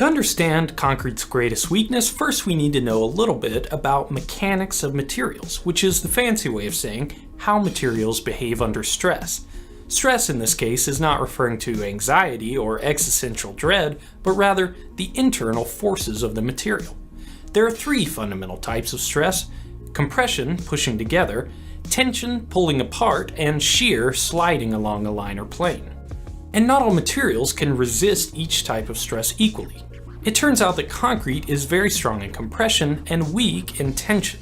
To understand concrete's greatest weakness, first we need to know a little bit about mechanics of materials, which is the fancy way of saying how materials behave under stress. Stress in this case is not referring to anxiety or existential dread, but rather the internal forces of the material. There are three fundamental types of stress: compression, pushing together, tension, pulling apart, and shear, sliding along a line or plane. And not all materials can resist each type of stress equally. It turns out that concrete is very strong in compression and weak in tension.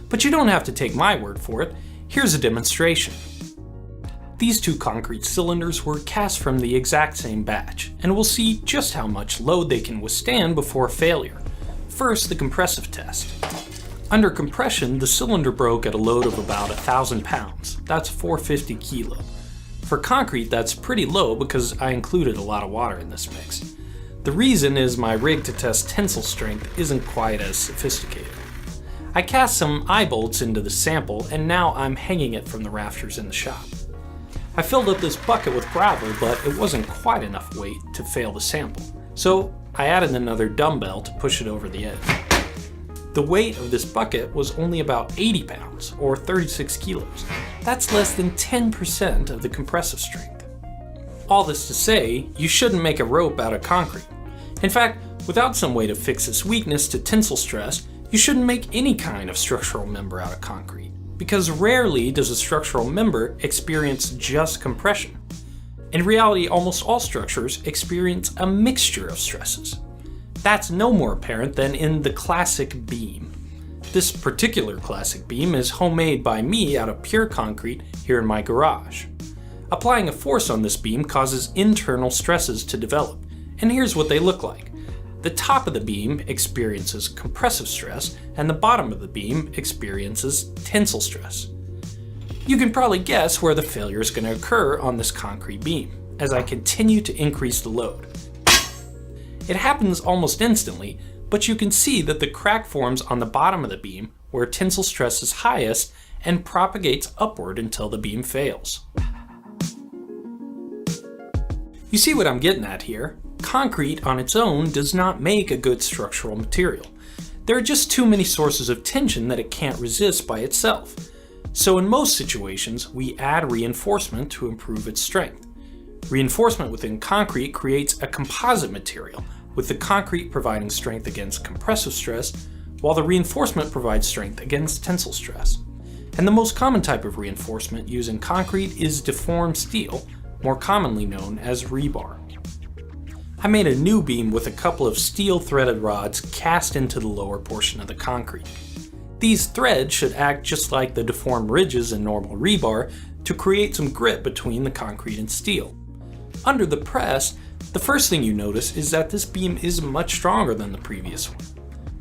But you don't have to take my word for it. Here's a demonstration. These two concrete cylinders were cast from the exact same batch, and we'll see just how much load they can withstand before failure. First, the compressive test. Under compression, the cylinder broke at a load of about 1,000 pounds. That's 450 kilo. For concrete, that's pretty low because I included a lot of water in this mix. The reason is my rig to test tensile strength isn't quite as sophisticated. I cast some eye bolts into the sample, and now I'm hanging it from the rafters in the shop. I filled up this bucket with gravel, but it wasn't quite enough weight to fail the sample, so I added another dumbbell to push it over the edge. The weight of this bucket was only about 80 pounds, or 36 kilos. That's less than 10% of the compressive strength. All this to say, you shouldn't make a rope out of concrete. In fact, without some way to fix this weakness to tensile stress, you shouldn't make any kind of structural member out of concrete, because rarely does a structural member experience just compression. In reality, almost all structures experience a mixture of stresses. That's no more apparent than in the classic beam. This particular classic beam is homemade by me out of pure concrete here in my garage. Applying a force on this beam causes internal stresses to develop, and here's what they look like. The top of the beam experiences compressive stress, and the bottom of the beam experiences tensile stress. You can probably guess where the failure is going to occur on this concrete beam, as I continue to increase the load. It happens almost instantly, but you can see that the crack forms on the bottom of the beam where tensile stress is highest and propagates upward until the beam fails. You see what I'm getting at here? Concrete on its own does not make a good structural material. There are just too many sources of tension that it can't resist by itself. So in most situations, we add reinforcement to improve its strength. Reinforcement within concrete creates a composite material, with the concrete providing strength against compressive stress, while the reinforcement provides strength against tensile stress. And the most common type of reinforcement used in concrete is deformed steel, more commonly known as rebar. I made a new beam with a couple of steel threaded rods cast into the lower portion of the concrete. These threads should act just like the deformed ridges in normal rebar to create some grip between the concrete and steel. Under the press, the first thing you notice is that this beam is much stronger than the previous one.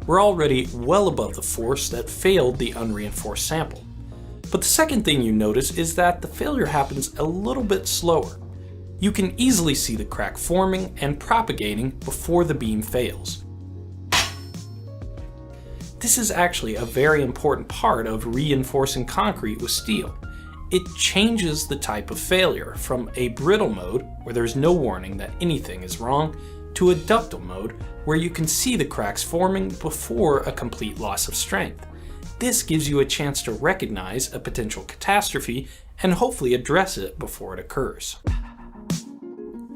We're already well above the force that failed the unreinforced sample. But the second thing you notice is that the failure happens a little bit slower. You can easily see the crack forming and propagating before the beam fails. This is actually a very important part of reinforcing concrete with steel. It changes the type of failure from a brittle mode, where there's no warning that anything is wrong, to a ductile mode, where you can see the cracks forming before a complete loss of strength. This gives you a chance to recognize a potential catastrophe and hopefully address it before it occurs.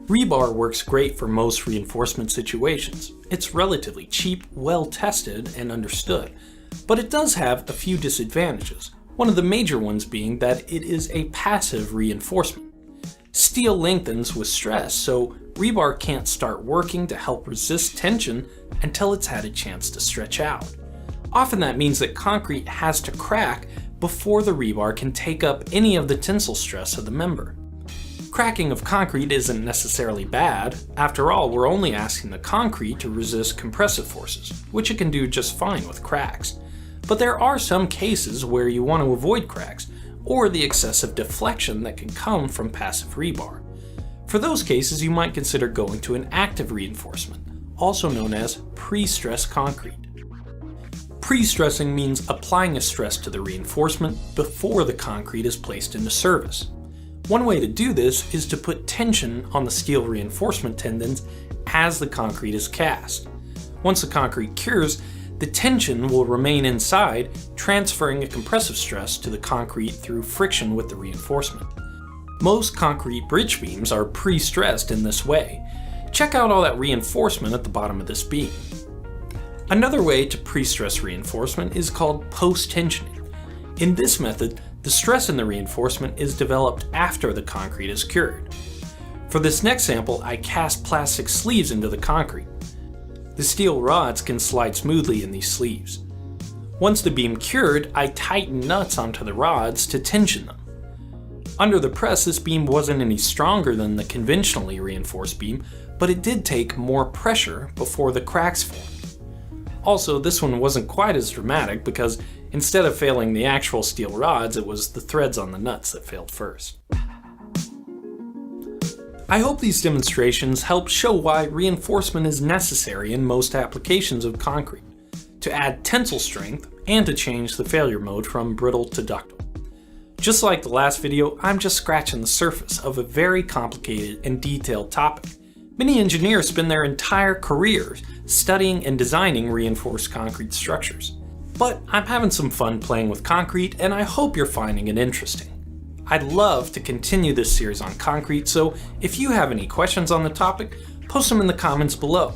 Rebar works great for most reinforcement situations. It's relatively cheap, well tested, and understood, but it does have a few disadvantages. One of the major ones being that it is a passive reinforcement. Steel lengthens with stress, so rebar can't start working to help resist tension until it's had a chance to stretch out. Often that means that concrete has to crack before the rebar can take up any of the tensile stress of the member. Cracking of concrete isn't necessarily bad. After all, we're only asking the concrete to resist compressive forces, which it can do just fine with cracks. But there are some cases where you want to avoid cracks, or the excessive deflection that can come from passive rebar. For those cases, you might consider going to an active reinforcement, also known as pre-stress concrete. Pre-stressing means applying a stress to the reinforcement before the concrete is placed into service. One way to do this is to put tension on the steel reinforcement tendons as the concrete is cast. Once the concrete cures, the tension will remain inside, transferring a compressive stress to the concrete through friction with the reinforcement. Most concrete bridge beams are pre-stressed in this way. Check out all that reinforcement at the bottom of this beam. Another way to pre-stress reinforcement is called post-tensioning. In this method, the stress in the reinforcement is developed after the concrete is cured. For this next sample, I cast plastic sleeves into the concrete. The steel rods can slide smoothly in these sleeves. Once the beam cured, I tighten nuts onto the rods to tension them. Under the press, this beam wasn't any stronger than the conventionally reinforced beam, but it did take more pressure before the cracks formed. Also, this one wasn't quite as dramatic because instead of failing the actual steel rods, it was the threads on the nuts that failed first. I hope these demonstrations help show why reinforcement is necessary in most applications of concrete, to add tensile strength and to change the failure mode from brittle to ductile. Just like the last video, I'm just scratching the surface of a very complicated and detailed topic. Many engineers spend their entire careers studying and designing reinforced concrete structures. But I'm having some fun playing with concrete, and I hope you're finding it interesting. I'd love to continue this series on concrete, so if you have any questions on the topic, post them in the comments below.